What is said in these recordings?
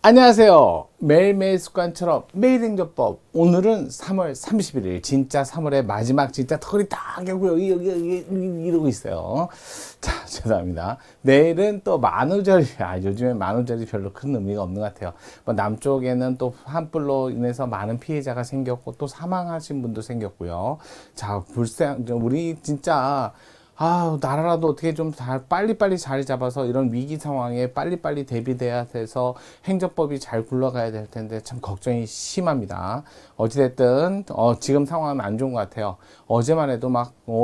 안녕하세요. 매일매일 습관처럼 매일행정법. 오늘은 3월 31일. 진짜 3월의 마지막 진짜 털이 딱 여기 이러고 있어요. 자, 죄송합니다. 내일은 또 만우절이, 요즘에 만우절이 별로 큰 의미가 없는 것 같아요. 뭐 남쪽에는 또 산불로 인해서 많은 피해자가 생겼고 또 사망하신 분도 생겼고요. 자, 우리 진짜 나라라도 어떻게 좀 빨리빨리 자리 잡아서 이런 위기 상황에 빨리빨리 대비돼야 돼서 행정법이 잘 굴러가야 될 텐데 참 걱정이 심합니다. 어찌됐든, 지금 상황은 안 좋은 것 같아요. 어제만 해도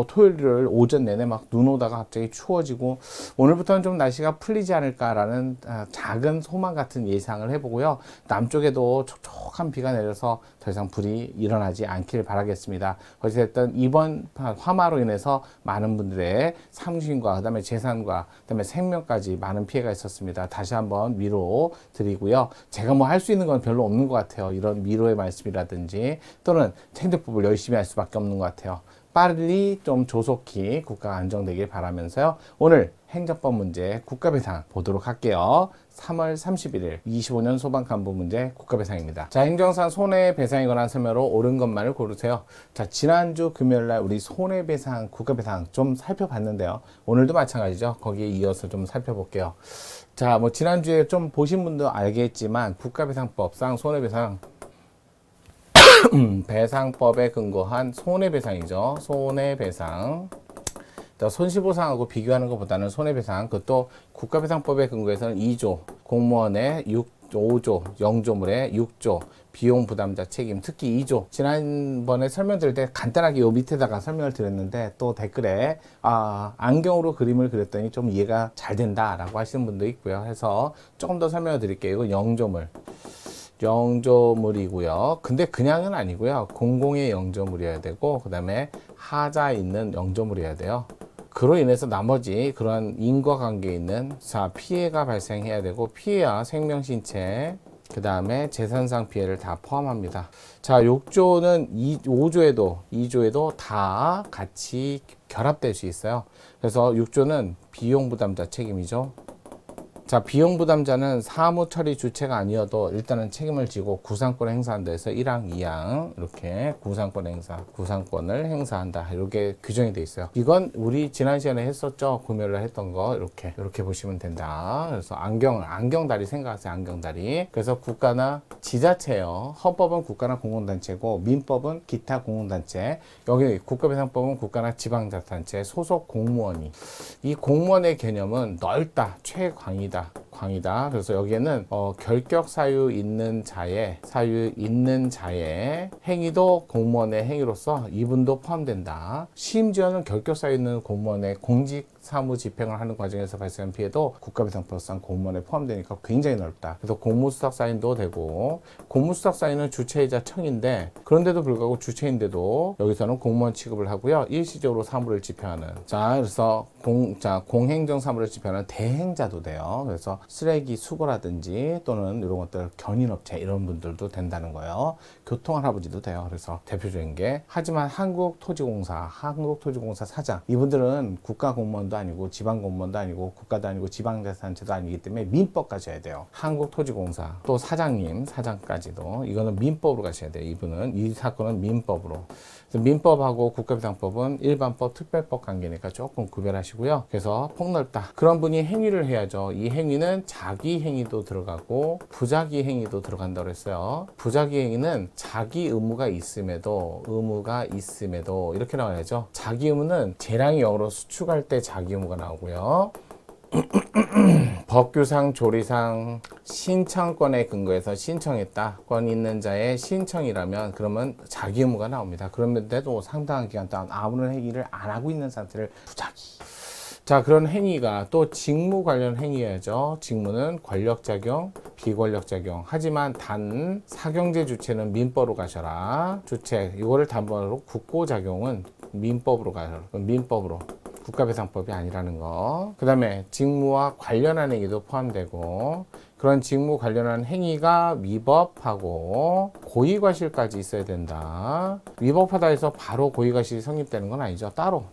토요일 오전 내내 눈 오다가 갑자기 추워지고, 오늘부터는 좀 날씨가 풀리지 않을까라는 작은 소망 같은 예상을 해보고요. 남쪽에도 촉촉한 비가 내려서 더 이상 불이 일어나지 않길 바라겠습니다. 어찌됐든 이번 화마로 인해서 많은 분들의 상신과 그다음에 재산과 그다음에 생명까지 많은 피해가 있었습니다. 다시 한번 위로 드리고요. 제가 뭐 할 수 있는 건 별로 없는 것 같아요. 이런 위로의 말씀이라든지 또는 행정법을 열심히 할 수밖에 없는 것 같아요. 빨리 좀 조속히 국가가 안정되길 바라면서요. 오늘 행정법 문제 국가배상 보도록 할게요. 3월 31일 25년 소방간부 문제 국가배상입니다. 자, 행정상 손해배상에 관한 설명으로 옳은 것만을 고르세요. 자, 지난주 금요일날 우리 손해배상 국가배상 좀 살펴봤는데요. 오늘도 마찬가지죠. 거기에 이어서 좀 살펴볼게요. 자, 뭐 지난주에 좀 보신 분도 알겠지만 국가배상법상 손해배상 배상법에 근거한 손해배상이죠. 손해배상. 손실보상하고 비교하는 것보다는 손해배상, 그것도 국가배상법에 근거해서는 2조, 공무원의 5조, 영조물의 6조, 비용 부담자 책임, 특히 2조. 지난번에 설명드릴 때 간단하게 요 밑에다가 설명을 드렸는데 또 댓글에 안경으로 그림을 그렸더니 좀 이해가 잘 된다라고 하시는 분도 있고요. 해서 조금 더 설명을 드릴게요. 이거 영조물이고요. 근데 그냥은 아니고요. 공공의 영조물이어야 되고 그 다음에 하자 있는 영조물이어야 돼요. 그로 인해서 나머지 그러한 인과관계에 있는 피해가 발생해야 되고 피해와 생명, 신체, 그 다음에 재산상 피해를 다 포함합니다. 자, 6조는 2조에도 다 같이 결합될 수 있어요. 그래서 6조는 비용 부담자 책임이죠. 자, 비용 부담자는 사무 처리 주체가 아니어도 일단은 책임을 지고 구상권을 행사한다 해서 1항, 2항 이렇게 구상권을 행사한다 이렇게 규정이 돼 있어요. 이건 우리 지난 시간에 했었죠. 금요일에 했던 거 이렇게 보시면 된다. 그래서 안경다리 생각하세요. 안경다리. 그래서 국가나 지자체요. 헌법은 국가나 공공단체고 민법은 기타 공공단체. 여기 국가배상법은 국가나 지방자치단체 소속 공무원이. 이 공무원의 개념은 넓다, 최광이다. 그래서 여기에는 결격 사유 있는 자의 행위도 공무원의 행위로서 이분도 포함된다. 심지어는 결격 사유 있는 공무원의 공직 사무 집행을 하는 과정에서 발생한 피해도 국가배상법상 공무원에 포함되니까 굉장히 넓다. 그래서 공무수석 사인도 되고, 공무수석 사인은 주체이자 청인데 그런데도 불구하고 주체인데도 여기서는 공무원 취급을 하고요. 일시적으로 사무를 집행하는. 자, 그래서 공행정 사무를 집행하는 대행자도 돼요. 그래서 쓰레기 수거라든지 또는 이런 것들 견인업체 이런 분들도 된다는 거예요. 교통할아버지도 돼요. 그래서 대표적인 게, 하지만 한국토지공사 사장, 이분들은 국가 공무원도 아니고 지방 공무원도 아니고 국가도 아니고 지방자치단체도 아니기 때문에 민법까지 해야 돼요. 한국토지공사 또 사장까지도 이거는 민법으로 가셔야 돼요. 이 사건은 민법으로. 그래서 민법하고 국가배상법은 일반법, 특별법 관계니까 조금 구별하시고요. 그래서 폭넓다. 그런 분이 행위를 해야죠. 이 행위는 자기 행위도 들어가고 부자기 행위도 들어간다고 했어요. 부자기 행위는 자기 의무가 있음에도 이렇게 나와야죠. 자기 의무는 재량이 0으로 수축할 때 자기 의무가 나오고요. 법규상, 조리상 신청권에 근거해서 신청했다. 권 있는 자의 신청이라면 그러면 자기 의무가 나옵니다. 그런데도 상당한 기간 동안 아무런 행위를 안 하고 있는 상태를 부자기. 자, 그런 행위가 또 직무 관련 행위야죠. 직무는 권력작용, 비권력작용. 하지만 단 사경제 주체는 민법으로 가셔라. 주체 이거를 담보로 국고작용은 민법으로 가셔라. 민법으로. 국가배상법이 아니라는 거. 그 다음에 직무와 관련한 행위도 포함되고, 그런 직무 관련한 행위가 위법하고 고의과실까지 있어야 된다. 위법하다 해서 바로 고의과실이 성립되는 건 아니죠. 따로.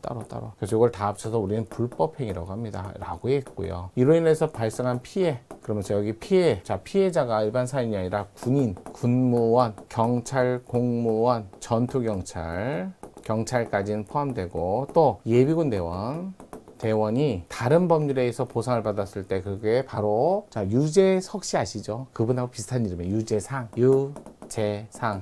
그래서 이걸 다 합쳐서 우리는 불법행위라고 합니다. 라고 했고요. 이로 인해서 발생한 피해. 그러면서 여기 피해. 자, 피해자가 일반 사인이 아니라 군인, 군무원, 경찰, 공무원, 전투경찰, 경찰까지는 포함되고 또 예비군 대원이 다른 법률에 의해서 보상을 받았을 때 그게 바로 자 유재석 씨 아시죠? 그분하고 비슷한 이름이에요. 유재상,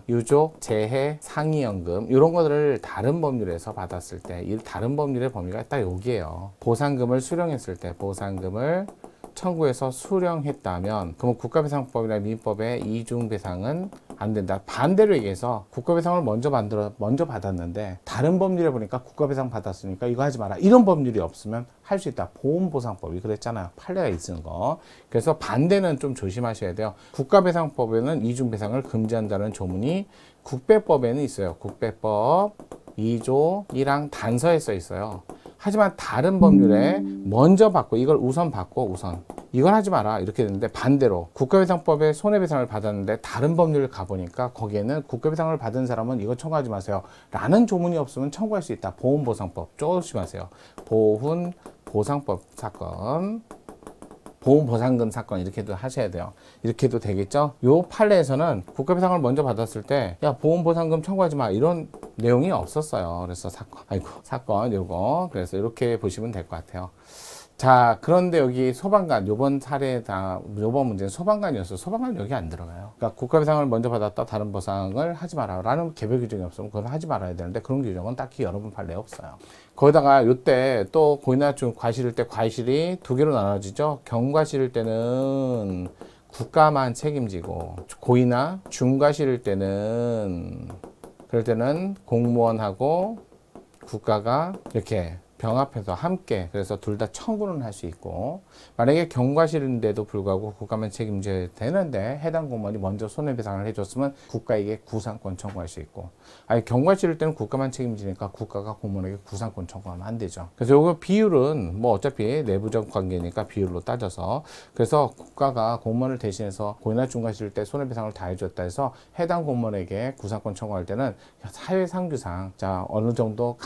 유족, 재해, 상해연금 이런 것들을 다른 법률에서 받았을 때 이 다른 법률의 범위가 딱 여기에요. 보상금을 수령했을 때 보상금을 청구해서 수령했다면 그러면 국가배상법이나 민법의 이중배상은 안 된다. 반대로 얘기해서 국가배상을 먼저 받았는데 다른 법률에 보니까 국가배상 받았으니까 이거 하지 마라. 이런 법률이 없으면 할 수 있다. 보험보상법이 그랬잖아요. 판례가 있는 거. 그래서 반대는 좀 조심하셔야 돼요. 국가배상법에는 이중배상을 금지한다는 조문이 국배법에는 있어요. 국배법 2조 1항 단서에 써 있어요. 하지만 다른 법률에 먼저 받고 이걸 우선 받고 이건 하지 마라 이렇게 되는데 반대로 국가배상법에 손해배상을 받았는데 다른 법률을 가보니까 거기에는 국가배상을 받은 사람은 이거 청구하지 마세요 라는 조문이 없으면 청구할 수 있다. 보험보상법 조심하세요. 보훈보상법 사건, 보험보상금 사건 이렇게도 하셔야 돼요. 이렇게도 되겠죠. 요 판례에서는 국가배상을 먼저 받았을 때 야 보험보상금 청구하지 마 이런 내용이 없었어요. 그래서 사건 요거 그래서 이렇게 보시면 될 것 같아요. 자, 그런데 여기 소방관, 요번 문제는 소방관이었어요. 소방관 여기 안 들어가요. 그러니까 국가배상을 먼저 받았다 다른 보상을 하지 마라 라는 개별 규정이 없으면 그건 하지 말아야 되는데 그런 규정은 딱히 여러분 판례에 없어요. 거기다가 요때 또 고의나 과실일 때 과실이 두 개로 나눠지죠. 경과실일 때는 국가만 책임지고 고의나 중과실일 때는 그럴 때는 공무원하고 국가가 이렇게 병합해서 함께 그래서 둘 다 청구는 할 수 있고 만약에 경과실인데도 불구하고 국가만 책임져야 되는데 해당 공무원이 먼저 손해배상을 해줬으면 국가에게 구상권 청구할 수 있고 아니 경과실일 때는 국가만 책임지니까 국가가 공무원에게 구상권 청구하면 안 되죠. 그래서 이거 비율은 뭐 어차피 내부적 관계니까 비율로 따져서 그래서 국가가 공무원을 대신해서 고의나 중과실일 때 손해배상을 다 해줬다 해서 해당 공무원에게 구상권 청구할 때는 사회상규상 자 어느 정도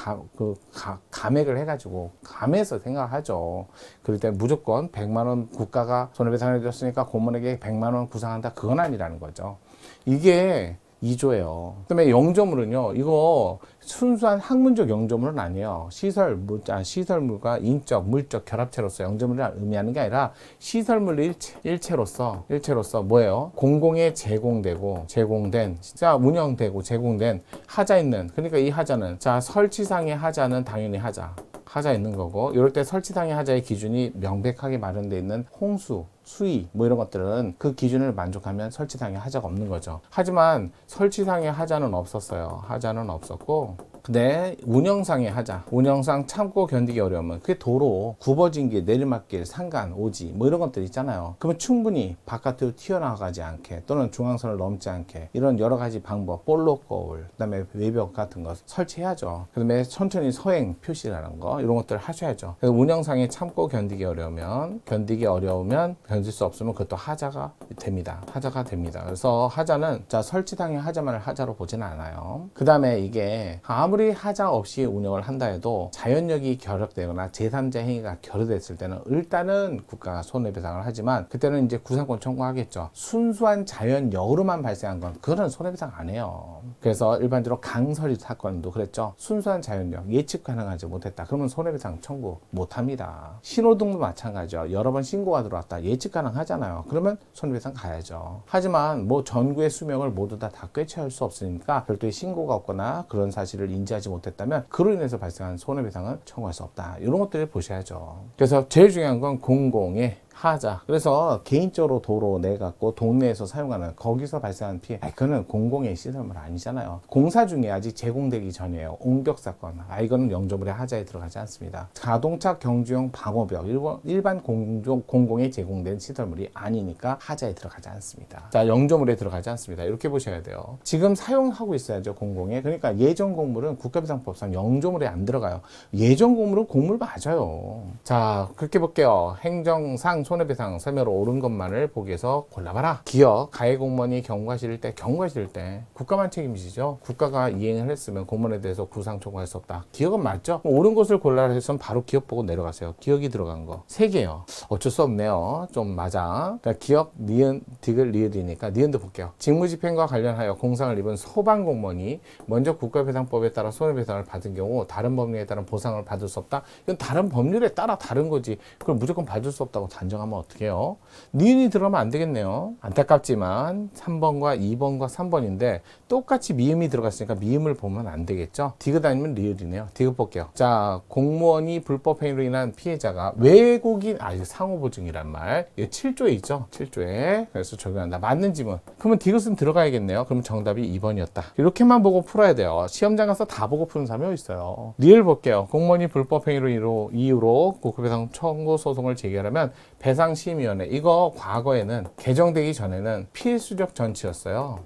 감액을 해가지고 감해서 생각하죠. 그럴 때 무조건 100만 원 국가가 손해배상을 해줬으니까 공무원에게 100만 원 구상한다. 그건 아니라는 거죠. 이게 2조예요. 그다음에 영조물은요. 이거 순수한 학문적 영조물은 아니에요. 시설물과 인적, 물적 결합체로서 영조물을 의미하는 게 아니라 시설물 일체로서 뭐예요? 공공에 제공된, 자 운영되고 제공된 하자 있는. 그러니까 이 하자는 자 설치상의 하자는 당연히 하자 있는 거고 이럴 때 설치상의 하자의 기준이 명백하게 마련되어 있는 홍수, 수위 뭐 이런 것들은 그 기준을 만족하면 설치상의 하자가 없는 거죠. 하지만 설치상의 하자는 없었어요. 하자는 없었고 근데 운영상의 하자, 운영상 참고 견디기 어려우면 그게 도로, 굽어진 길, 내리막길, 산간, 오지 뭐 이런 것들 있잖아요. 그러면 충분히 바깥으로 튀어나가지 않게 또는 중앙선을 넘지 않게 이런 여러 가지 방법, 볼록 거울, 그다음에 외벽 같은 거 설치해야죠. 그다음에 천천히 서행 표시라는 거 이런 것들을 하셔야죠. 그래서 운영상에 참고 견디기 어려우면 견딜 수 없으면 그것도 하자가 됩니다. 그래서 하자는 자 설치상의 하자만을 하자로 보지는 않아요. 그다음에 이게 아무리 하자 없이 운영을 한다 해도 자연력이 결합되거나 제3자 행위가 결여됐을 때는 일단은 국가가 손해배상을 하지만 그때는 이제 구상권 청구하겠죠. 순수한 자연력으로만 발생한 건 그거는 손해배상 안 해요. 그래서 일반적으로 강설이 사건도 그랬죠. 순수한 자연력 예측 가능하지 못했다. 그러면 손해배상 청구 못합니다. 신호등도 마찬가지죠. 여러 번 신고가 들어왔다. 예측 가능하잖아요. 그러면 손해배상 가야죠. 하지만 뭐 전구의 수명을 모두 다 꿰채울 수 없으니까 별도의 신고가 없거나 그런 사실을 인지하지 못했다면 그로 인해서 발생한 손해배상은 청구할 수 없다. 이런 것들을 보셔야죠. 그래서 제일 중요한 건 공공의 하자. 그래서 개인적으로 도로 내갖고 동네에서 사용하는 거기서 발생한 피해. 그거는 공공의 시설물 아니잖아요. 공사 중에 아직 제공되기 전이에요. 옹벽 사건. 이거는 영조물의 하자에 들어가지 않습니다. 자동차 경주용 방호벽. 일반 공공에 제공된 시설물이 아니니까 하자에 들어가지 않습니다. 자, 영조물에 들어가지 않습니다. 이렇게 보셔야 돼요. 지금 사용하고 있어야죠. 공공에. 그러니까 예전 공물은 국가배상법상 영조물에 안 들어가요. 예전 공물은 공물 맞아요. 자, 그렇게 볼게요. 행정상 손해배상, 세무로 옳은 것만을 보기 위해서 골라봐라. 기업, 가해공무원이 경고가 싫을 때 국가만 책임지죠. 국가가 이행을 했으면 공무원에 대해서 구상 청구할 수 없다. 기억은 맞죠? 옳은 것을 골라라 해서 바로 기억 보고 내려가세요. 기억이 들어간 거. 3개요. 어쩔 수 없네요. 좀 맞아. 그러니까 기억, 니은, 디귿, 리을이니까 니은도 볼게요. 직무집행과 관련하여 공상을 입은 소방공무원이 먼저 국가배상법에 따라 손해배상을 받은 경우 다른 법률에 따른 보상을 받을 수 없다. 이건 다른 법률에 따라 다른 거지. 그걸 무조건 받을 수 없다고 단정하면 어떡해요? 니은이 들어가면 안 되겠네요. 안타깝지만 3번과 2번과 3번인데 똑같이 미음이 들어갔으니까 미음을 보면 안 되겠죠. 디귿 아니면 리을이네요. 디귿 볼게요. 자, 공무원이 불법행위로 인한 피해자가 외국인, 이거 상호보증이란 말. 이거 7조에 있죠. 7조에. 그래서 적용한다. 맞는 지문. 그러면 디귿은 들어가야겠네요. 그럼 정답이 2번이었다. 이렇게만 보고 풀어야 돼요. 시험장 가서 다 보고 푸는 사람이 있어요. 리을 볼게요. 공무원이 불법행위로 이유로 국가배상 청구 소송을 제기하려면 배상심의위원회. 이거 과거에는 개정되기 전에는 필수적 전치였어요.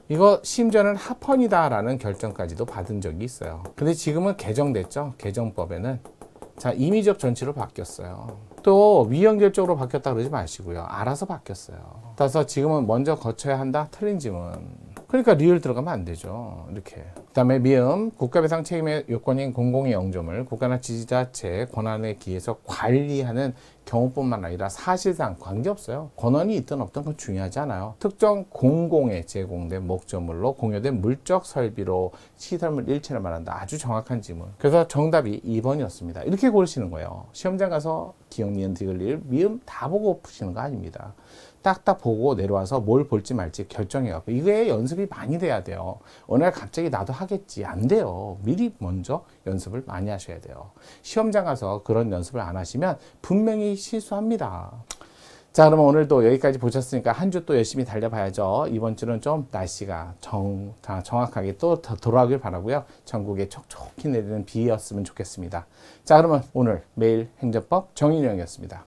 이거 심지어는 합헌이다라는 결정까지도 받은 적이 있어요. 근데 지금은 개정됐죠. 개정법에는. 자, 임의적 전치로 바뀌었어요. 또 위헌결정으로 바뀌었다 그러지 마시고요. 알아서 바뀌었어요. 따라서 지금은 먼저 거쳐야 한다. 틀린 지문. 그러니까 리을 들어가면 안 되죠. 이렇게. 그 다음에 미음, 국가배상 책임의 요건인 공공의 영점을 국가나 지자체 권한에 기해서 관리하는 경우뿐만 아니라 사실상 관계없어요. 권한이 있든 없든 그건 중요하지 않아요. 특정 공공에 제공된 목적물로 공유된 물적 설비로 시설물 일체를 말한다. 아주 정확한 지문. 그래서 정답이 2번이었습니다. 이렇게 고르시는 거예요. 시험장 가서 기억, 니은, 디귿, 리을, 미음 다 보고 푸시는 거 아닙니다. 딱딱 보고 내려와서 뭘 볼지 말지 결정해요. 이게 연습이 많이 돼야 돼요. 어느 날 갑자기 나도 하겠지. 안 돼요. 미리 먼저 연습을 많이 하셔야 돼요. 시험장 가서 그런 연습을 안 하시면 분명히 실수합니다. 자, 그러면 오늘도 여기까지 보셨으니까 한 주 또 열심히 달려봐야죠. 이번 주는 좀 날씨가 정확하게 또 돌아오길 바라고요. 전국에 촉촉히 내리는 비였으면 좋겠습니다. 자, 그러면 오늘 매일 행정법 정인영이었습니다.